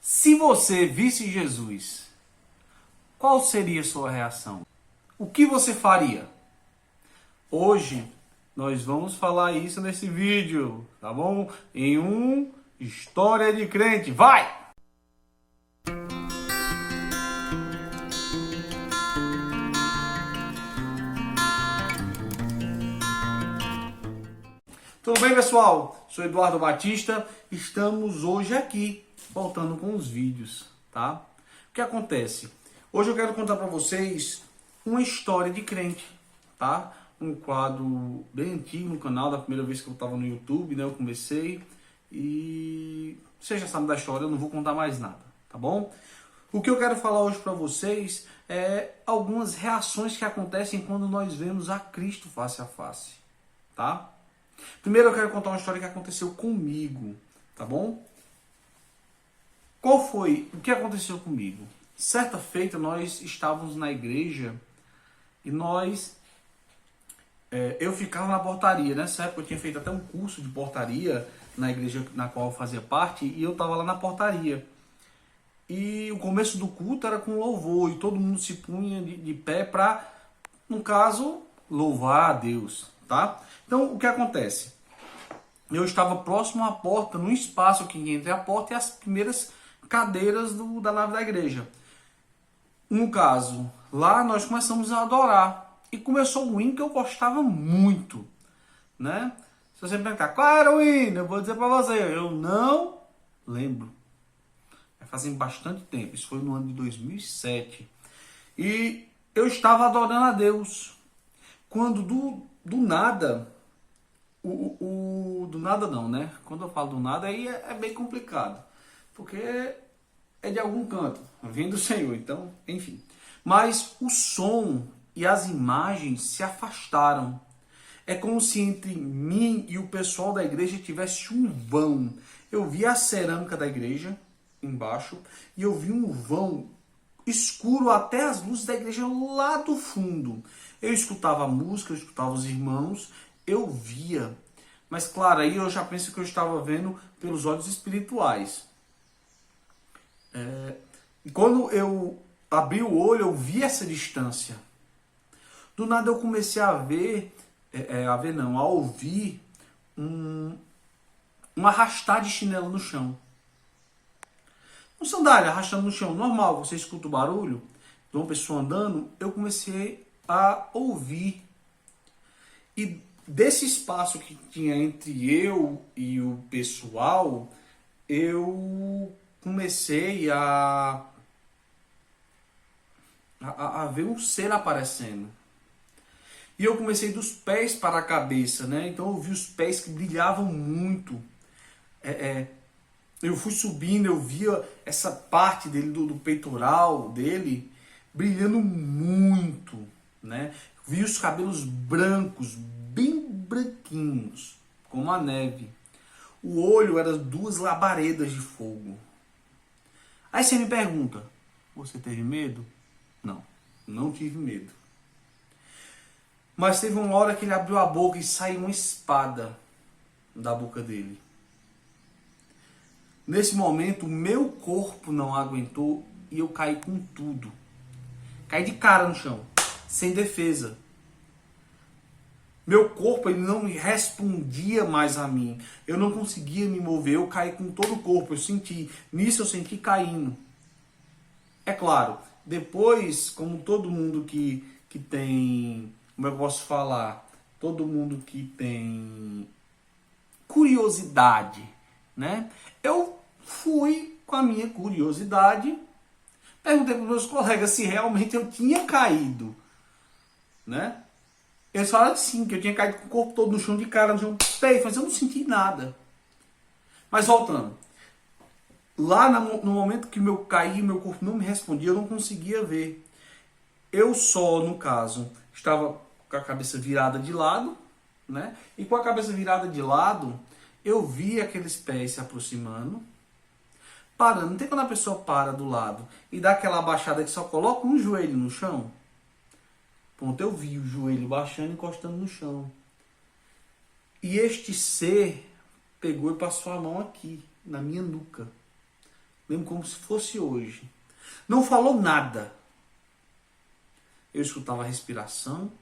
Se você visse Jesus, qual seria a sua reação? O que você faria? Hoje nós vamos falar isso nesse vídeo, tá bom? Em um História de Crente. Vai! Tudo bem, pessoal? Sou Eduardo Batista. Estamos hoje aqui, voltando com os vídeos, tá? O que acontece? Hoje eu quero contar para vocês uma história de crente, tá? Um quadro bem antigo no canal, da primeira vez que eu estava no YouTube, né? Eu comecei e você já sabe da história, eu não vou contar mais nada, tá bom? O que eu quero falar hoje para vocês é algumas reações que acontecem quando nós vemos a Cristo face a face, tá? Primeiro eu quero contar uma história que aconteceu comigo, tá bom? Qual foi? O que aconteceu comigo? Certa feita nós estávamos na igreja e eu ficava na portaria. Nessa época eu tinha feito até um curso de portaria na igreja na qual eu fazia parte e eu estava lá na portaria. E o começo do culto era com louvor e todo mundo se punha de pé para, no caso, louvar a Deus, tá? Então o que acontece? Eu estava próximo à porta, num espaço que entre a porta e as primeiras cadeiras da nave da igreja. No caso, lá nós começamos a adorar. E começou um hino que eu gostava muito, né? Se você me perguntar, qual era o hino? Eu vou dizer para você, eu não lembro. Fazem bastante tempo, isso foi no ano de 2007. E eu estava adorando a Deus. Quando do nada... do nada não, né? Quando eu falo do nada, aí é bem complicado. Porque é de algum canto, vem do Senhor, então, enfim. Mas o som e as imagens se afastaram. É como se entre mim e o pessoal da igreja tivesse um vão. Eu vi a cerâmica da igreja embaixo e eu vi um vão escuro até as luzes da igreja lá do fundo. Eu escutava a música, eu escutava os irmãos, eu via. Mas claro, aí eu já penso que eu estava vendo pelos olhos espirituais. E quando eu abri o olho, eu vi essa distância. Do nada eu comecei a ver, a ouvir um arrastar de chinelo no chão. Um sandália arrastando no chão, normal, você escuta o barulho de uma pessoa andando, eu comecei a ouvir. E desse espaço que tinha entre eu e o pessoal, eu comecei a ver um ser aparecendo. E eu comecei dos pés para a cabeça, né? Então eu vi os pés que brilhavam muito. Eu fui subindo, eu via essa parte dele, do peitoral dele, brilhando muito, né? Vi os cabelos brancos, bem branquinhos, como a neve. O olho era duas labaredas de fogo. Aí você me pergunta, você teve medo? Não, não tive medo. Mas teve uma hora que ele abriu a boca e saiu uma espada da boca dele. Nesse momento, o meu corpo não aguentou e eu caí com tudo. Caí de cara no chão, sem defesa. Meu corpo ele não respondia mais a mim. Eu não conseguia me mover, eu caí com todo o corpo. Nisso eu senti caindo. É claro, depois, como todo mundo que tem, como eu posso falar, todo mundo que tem curiosidade, né? Eu fui com a minha curiosidade, perguntei para os meus colegas se realmente eu tinha caído, né? Eles falaram que sim, que eu tinha caído com o corpo todo no chão de cara, no chão, mas eu não senti nada. Mas voltando, lá no momento que eu caí, meu corpo não me respondia, eu não conseguia ver. Eu só, no caso, estava com a cabeça virada de lado, né? E com a cabeça virada de lado, eu vi aqueles pés se aproximando, parando. Não tem quando a pessoa para do lado e dá aquela abaixada que só coloca um joelho no chão? Pronto, eu vi o joelho baixando e encostando no chão. E este ser pegou e passou a mão aqui, na minha nuca. lembro como se fosse hoje. Não falou nada. Eu escutava a respiração,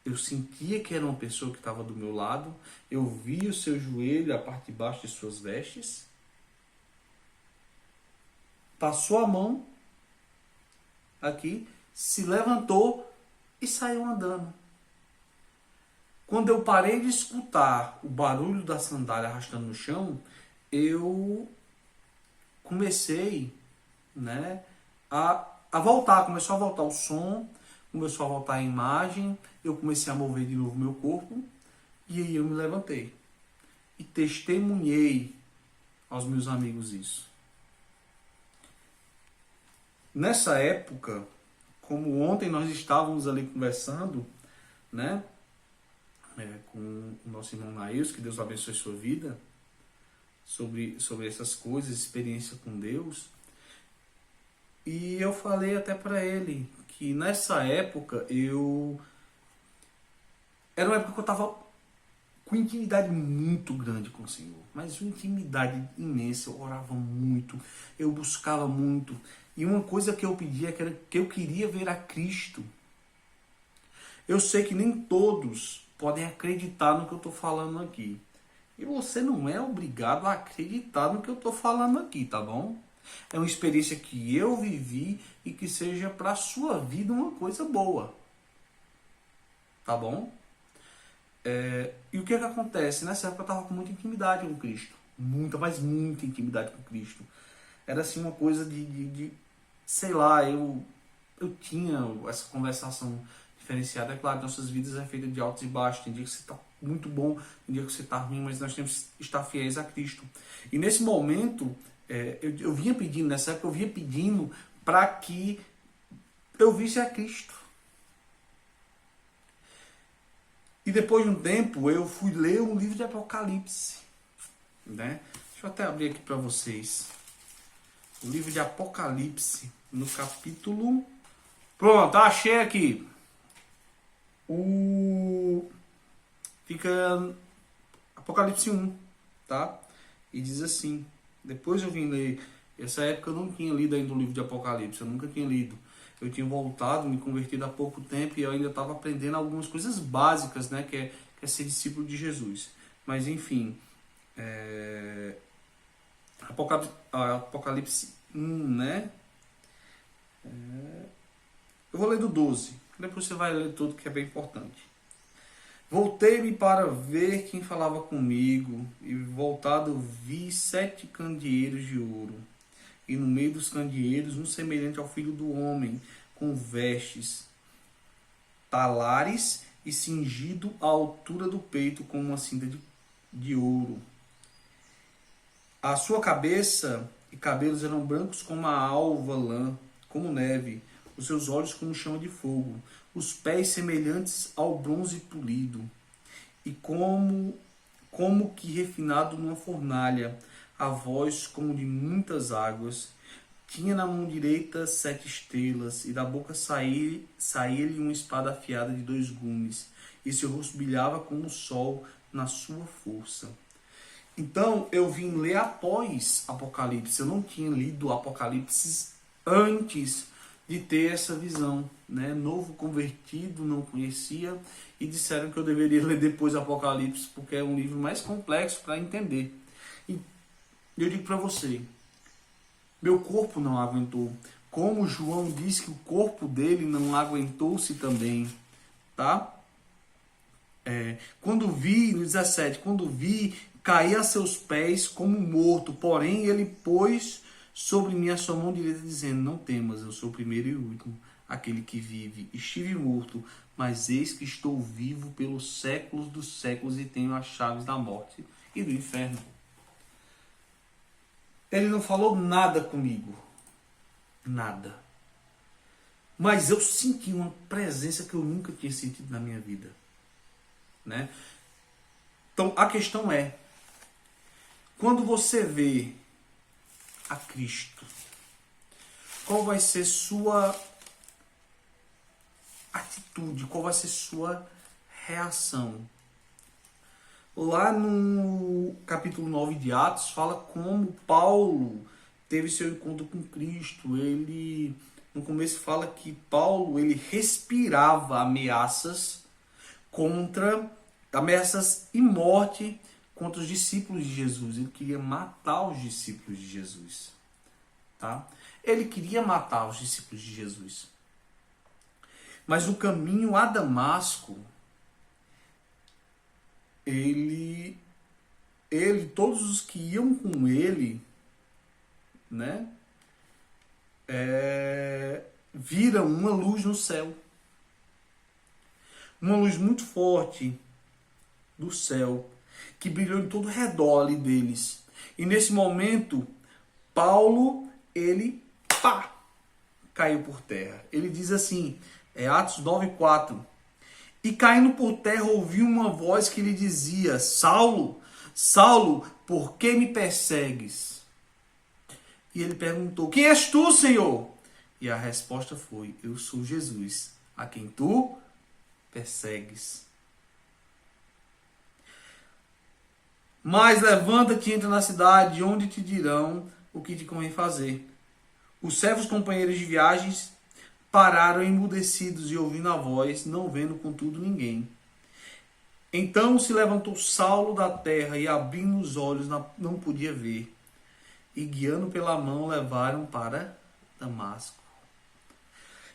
eu sentia que era uma pessoa que estava do meu lado, eu via o seu joelho, a parte de baixo de suas vestes, passou a mão aqui, se levantou e saiu andando. Quando eu parei de escutar o barulho da sandália arrastando no chão, eu comecei, né, a voltar, começou a voltar o som, começou a voltar a imagem, eu comecei a mover de novo meu corpo, e aí eu me levantei. E testemunhei aos meus amigos isso. Nessa época, como ontem nós estávamos ali conversando, né, com o nosso irmão Nails, que Deus abençoe sua vida, sobre essas coisas, experiência com Deus. E eu falei até para ele que nessa época era uma época que eu estava com intimidade muito grande com o Senhor, mas uma intimidade imensa. Eu orava muito, eu buscava muito, e uma coisa que eu pedia era que eu queria ver a Cristo. Eu sei que nem todos podem acreditar no que eu estou falando aqui, e você não é obrigado a acreditar no que eu estou falando aqui, tá bom? É uma experiência que eu vivi e que seja para a sua vida uma coisa boa, tá bom? E o que acontece? Nessa época eu estava com muita intimidade com Cristo. Muita, mas muita intimidade com Cristo. Era assim uma coisa sei lá, eu tinha essa conversação diferenciada. É claro, nossas vidas é feita de altos e baixos. Tem dia que você está muito bom, tem dia que você está ruim, mas nós temos que estar fiéis a Cristo. E nesse momento, eu vinha pedindo, nessa época eu vinha pedindo para que eu visse a Cristo. E depois de um tempo eu fui ler um livro de Apocalipse, né? Deixa eu até abrir aqui para vocês. O livro de Apocalipse, no capítulo... Pronto, achei aqui. Fica Apocalipse 1, tá? E diz assim, depois eu vim ler, essa época eu não tinha lido ainda o livro de Apocalipse, eu nunca tinha lido. Eu tinha voltado, me convertido há pouco tempo e eu ainda estava aprendendo algumas coisas básicas, né? Que é ser discípulo de Jesus. Mas enfim, Apocalipse 1, né? Eu vou ler do 12, depois você vai ler tudo que é bem importante. Voltei-me para ver quem falava comigo, e voltado vi 7 candeeiros de ouro. E no meio dos candeeiros, um semelhante ao filho do homem, com vestes, talares e cingido à altura do peito com uma cinta de ouro. A sua cabeça e cabelos eram brancos como a alva lã, como neve, os seus olhos como chama de fogo, os pés semelhantes ao bronze polido, e como que refinado numa fornalha, a voz como de muitas águas. Tinha na mão direita 7 estrelas, e da boca saía-lhe uma espada afiada de 2 gumes, e seu rosto brilhava como o sol na sua força. Então, eu vim ler após Apocalipse. Eu não tinha lido Apocalipse antes de ter essa visão, né? Novo convertido, não conhecia, e disseram que eu deveria ler depois Apocalipse, porque é um livro mais complexo para entender. E eu digo para você, meu corpo não aguentou. Como João diz que o corpo dele não aguentou-se também, tá? Quando vi, no 17, quando vi, caí a seus pés como morto, porém ele pôs sobre mim a sua mão direita, dizendo, não temas, eu sou o primeiro e o último, aquele que vive. Estive morto, mas eis que estou vivo pelos séculos dos séculos e tenho as chaves da morte e do inferno. Ele não falou nada comigo. Nada. Mas eu senti uma presença que eu nunca tinha sentido na minha vida, né? Então a questão é, quando você vê a Cristo, qual vai ser sua atitude, qual vai ser sua reação? Lá no capítulo 9 de Atos, fala como Paulo teve seu encontro com Cristo. Ele, no começo, fala que Paulo ele respirava ameaças e morte contra os discípulos de Jesus. Ele queria matar os discípulos de Jesus. Tá? Ele queria matar os discípulos de Jesus. Mas no caminho a Damasco, todos os que iam com ele, né, viram uma luz no céu. Uma luz muito forte do céu, que brilhou em todo o redor ali deles. E nesse momento, Paulo, ele caiu por terra. Ele diz assim, Atos 9:4. E caindo por terra, ouviu uma voz que lhe dizia: Saulo, Saulo, por que me persegues? E ele perguntou: quem és tu, Senhor? E a resposta foi: eu sou Jesus, a quem tu persegues. Mas levanta-te e entra na cidade, onde te dirão o que te convém fazer. Os servos companheiros de viagens pararam emudecidos e ouvindo a voz, não vendo contudo ninguém. Então se levantou Saulo da terra e abrindo os olhos não podia ver. E guiando pela mão levaram para Damasco.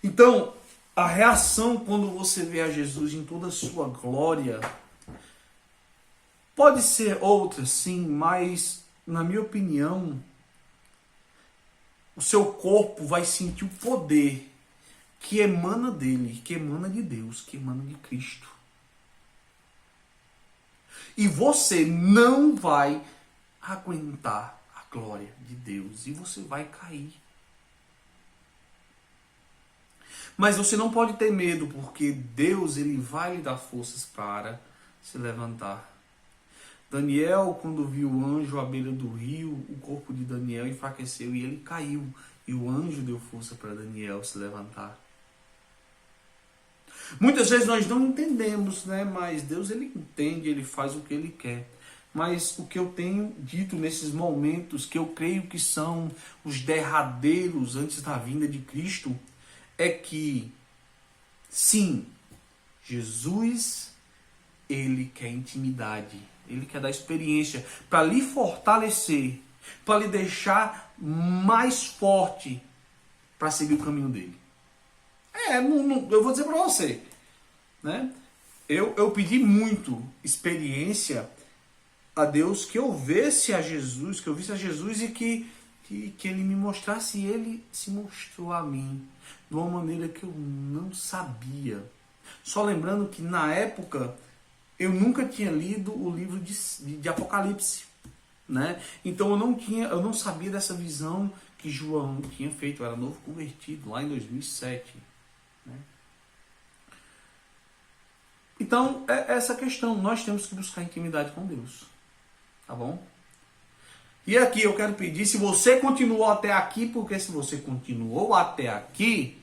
Então, a reação quando você vê a Jesus em toda a sua glória pode ser outra, sim, mas na minha opinião, o seu corpo vai sentir o poder que emana dele, que emana de Deus, que emana de Cristo. E você não vai aguentar a glória de Deus e você vai cair. Mas você não pode ter medo, porque Deus ele vai lhe dar forças para se levantar. Daniel, quando viu o anjo à beira do rio, o corpo de Daniel enfraqueceu e ele caiu. E o anjo deu força para Daniel se levantar. Muitas vezes nós não entendemos, né? Mas Deus ele entende, ele faz o que ele quer. Mas o que eu tenho dito nesses momentos, que eu creio que são os derradeiros antes da vinda de Cristo, é que, sim, Jesus, ele quer intimidade, ele quer dar experiência para lhe fortalecer, para lhe deixar mais forte para seguir o caminho dele. Eu vou dizer para você, né? Eu pedi muito experiência a Deus, que eu visse a Jesus, e que ele me mostrasse, e ele se mostrou a mim de uma maneira que eu não sabia. Só lembrando que na época eu nunca tinha lido o livro de Apocalipse, né? Então eu não sabia dessa visão que João tinha feito. Eu era novo convertido lá em 2007. Né? Então, é essa questão. Nós temos que buscar intimidade com Deus. Tá bom? E aqui eu quero pedir, se você continuou até aqui, porque se você continuou até aqui,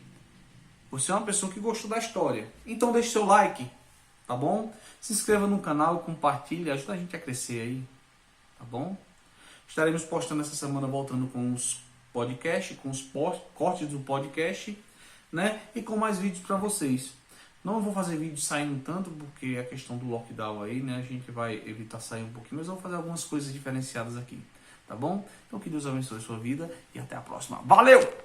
você é uma pessoa que gostou da história. Então deixe seu like, tá bom? Se inscreva no canal, compartilhe, ajuda a gente a crescer aí, tá bom? Estaremos postando essa semana, voltando com os podcasts, com os cortes do podcast, né? E com mais vídeos para vocês. Não vou fazer vídeo saindo tanto, porque a questão do lockdown aí, né? A gente vai evitar sair um pouquinho, mas eu vou fazer algumas coisas diferenciadas aqui, tá bom? Então que Deus abençoe a sua vida e até a próxima. Valeu!